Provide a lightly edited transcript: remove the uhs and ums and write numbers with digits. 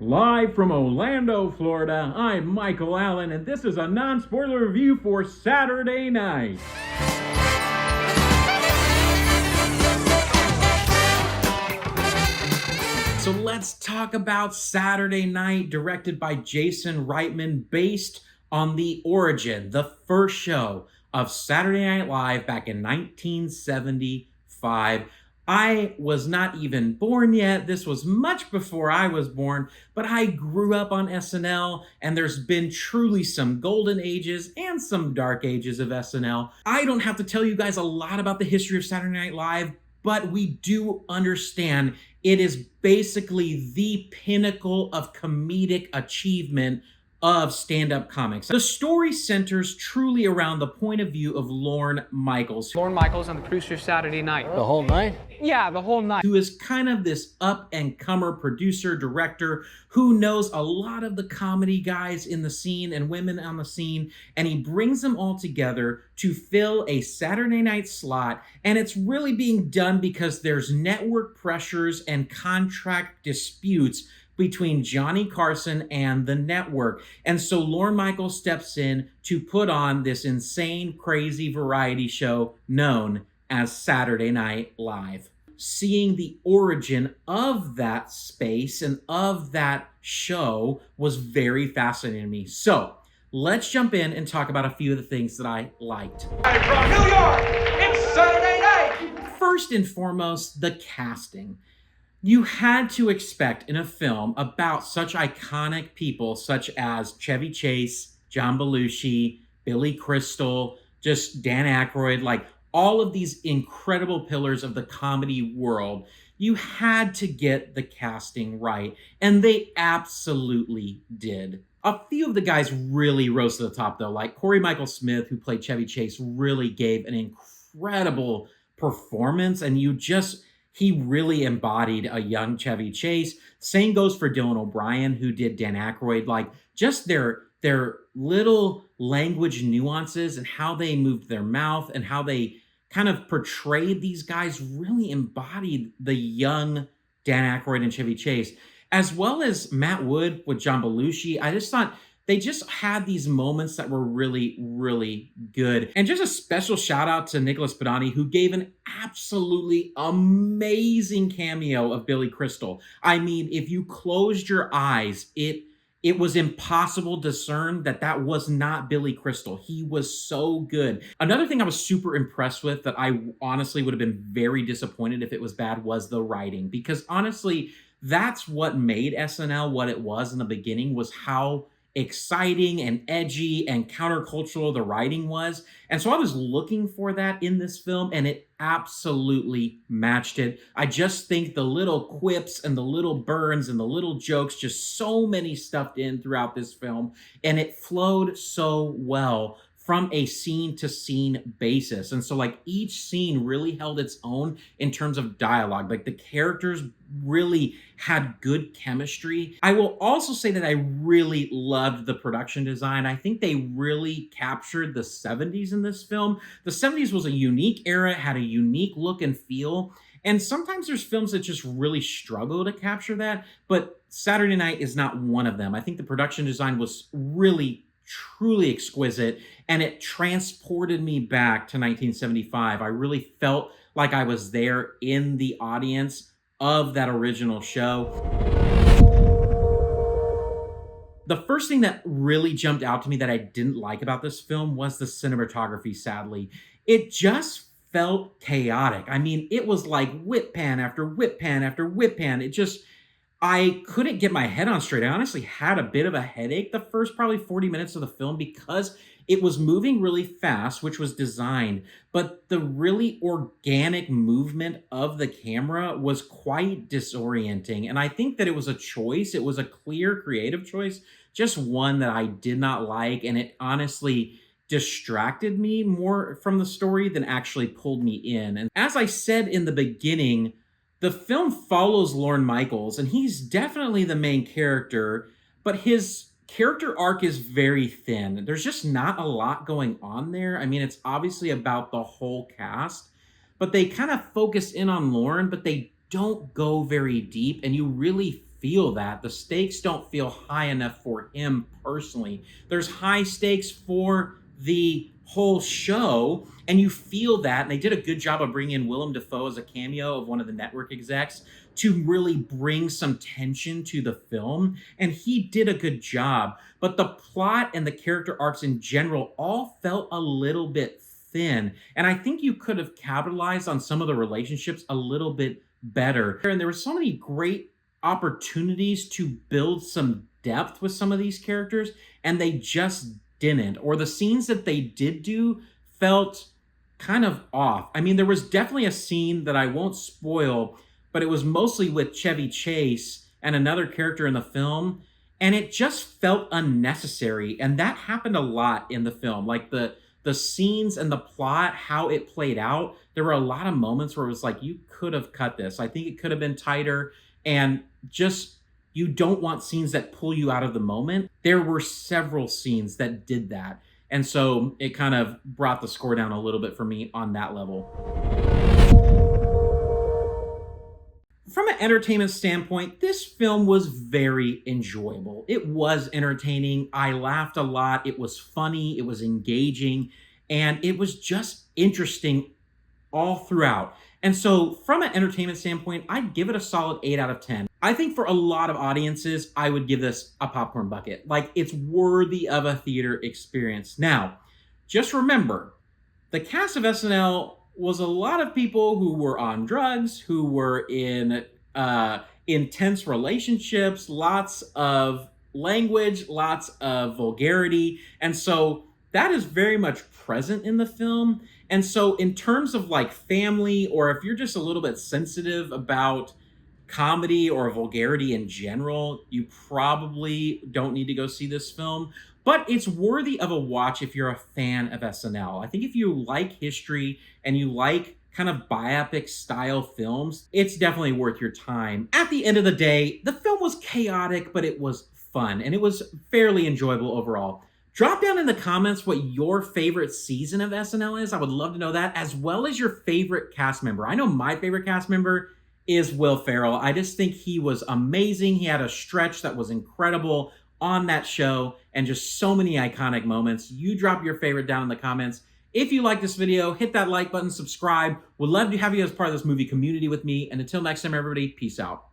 Live from Orlando, Florida, I'm Michael Allen, and this is a non-spoiler review for Saturday Night. So let's talk about Saturday Night, directed by Jason Reitman, based on the origin, the first show of Saturday Night Live back in 1975. I was not even born yet. This was much before I was born, but I grew up on SNL, and there's been truly some golden ages and some dark ages of SNL. I don't have to tell you guys a lot about the history of Saturday Night Live, but we do understand it is basically the pinnacle of comedic achievement of stand-up comics. The story centers truly around the point of view of Lorne Michaels. Lorne Michaels, I'm the producer of Saturday Night. The whole night? Yeah, the whole night. Who is kind of this up-and-comer producer, director, who knows a lot of the comedy guys in the scene and women on the scene, and he brings them all together to fill a Saturday night slot, and it's really being done because there's network pressures and contract disputes between Johnny Carson and the network. And so Lorne Michaels steps in to put on this insane, crazy variety show known as Saturday Night Live. Seeing the origin of that space and of that show was very fascinating to me. So let's jump in and talk about a few of the things that I liked. From New York, it's Saturday Night! First and foremost, the casting. You had to expect in a film about such iconic people such as Chevy Chase, John Belushi, Billy Crystal, just Dan Aykroyd, like all of these incredible pillars of the comedy world. You had to get the casting right, and they absolutely did. A few of the guys really rose to the top, though, like Corey Michael Smith, who played Chevy Chase, really gave an incredible performance, and he really embodied a young Chevy Chase. Same goes for Dylan O'Brien, who did Dan Aykroyd. Like, just their little language nuances and how they moved their mouth and how they kind of portrayed these guys really embodied the young Dan Aykroyd and Chevy Chase, as well as Matt Wood with John Belushi. I just thought they just had these moments that were really, really good. And just a special shout out to Nicholas Pedani, who gave an absolutely amazing cameo of Billy Crystal. I mean, if you closed your eyes, it was impossible to discern that was not Billy Crystal. He was so good. Another thing I was super impressed with that I honestly would have been very disappointed if it was bad was the writing. Because honestly, that's what made SNL what it was in the beginning, was how exciting and edgy and countercultural the writing was. And so I was looking for that in this film, and it absolutely matched it. I just think the little quips and the little burns and the little jokes, just so many stuffed in throughout this film, and it flowed so well from a scene-to-scene basis. And so, like, each scene really held its own in terms of dialogue. Like, the characters really had good chemistry. I will also say that I really loved the production design. I think they really captured the 70s in this film. The 70s was a unique era, had a unique look and feel. And sometimes there's films that just really struggle to capture that, but Saturday Night is not one of them. I think the production design was really truly exquisite, and it transported me back to 1975. I really felt like I was there in the audience of that original show. The first thing that really jumped out to me that I didn't like about this film was the cinematography, sadly. It just felt chaotic. I mean, it was like whip pan after whip pan after whip pan. I couldn't get my head on straight. I honestly had a bit of a headache the first probably 40 minutes of the film because it was moving really fast, which was designed, but the really organic movement of the camera was quite disorienting. And I think that it was a choice. It was a clear creative choice, just one that I did not like. And it honestly distracted me more from the story than actually pulled me in. And as I said in the beginning, the film follows Lorne Michaels, and he's definitely the main character, but his character arc is very thin. There's just not a lot going on there. I mean, it's obviously about the whole cast, but they kind of focus in on Lorne, but they don't go very deep, and you really feel that. The stakes don't feel high enough for him personally. There's high stakes for the whole show, and you feel that. And they did a good job of bringing in Willem Dafoe as a cameo of one of the network execs to really bring some tension to the film, and he did a good job. But the plot and the character arcs in general all felt a little bit thin, and I think you could have capitalized on some of the relationships a little bit better. And there were so many great opportunities to build some depth with some of these characters, and they just didn't. Or the scenes that they did do felt kind of off. I mean, there was definitely a scene that I won't spoil, but it was mostly with Chevy Chase and another character in the film, and it just felt unnecessary. And that happened a lot in the film. Like the scenes and the plot, how it played out, there were a lot of moments where it was like, you could have cut this. I think it could have been tighter, and just, you don't want scenes that pull you out of the moment. There were several scenes that did that. And so it kind of brought the score down a little bit for me on that level. From an entertainment standpoint, this film was very enjoyable. It was entertaining. I laughed a lot. It was funny. It was engaging. And it was just interesting all throughout. And so from an entertainment standpoint, I'd give it a solid 8 out of 10. I think for a lot of audiences, I would give this a popcorn bucket. Like, it's worthy of a theater experience. Now, just remember, the cast of SNL was a lot of people who were on drugs, who were in intense relationships, lots of language, lots of vulgarity. And so that is very much present in the film. And so in terms of like family, or if you're just a little bit sensitive about comedy or vulgarity in general, you probably don't need to go see this film. But it's worthy of a watch if you're a fan of SNL. I think if you like history and you like kind of biopic style films, it's definitely worth your time. At the end of the day, the film was chaotic, but it was fun, and it was fairly enjoyable overall. Drop down in the comments what your favorite season of SNL is. I would love to know that, as well as your favorite cast member. I know my favorite cast member is Will Ferrell. I just think he was amazing. He had a stretch that was incredible on that show, and just so many iconic moments. You drop your favorite down in the comments. If you like this video, hit that like button, subscribe. Would love to have you as part of this movie community with me. And until next time, everybody, peace out.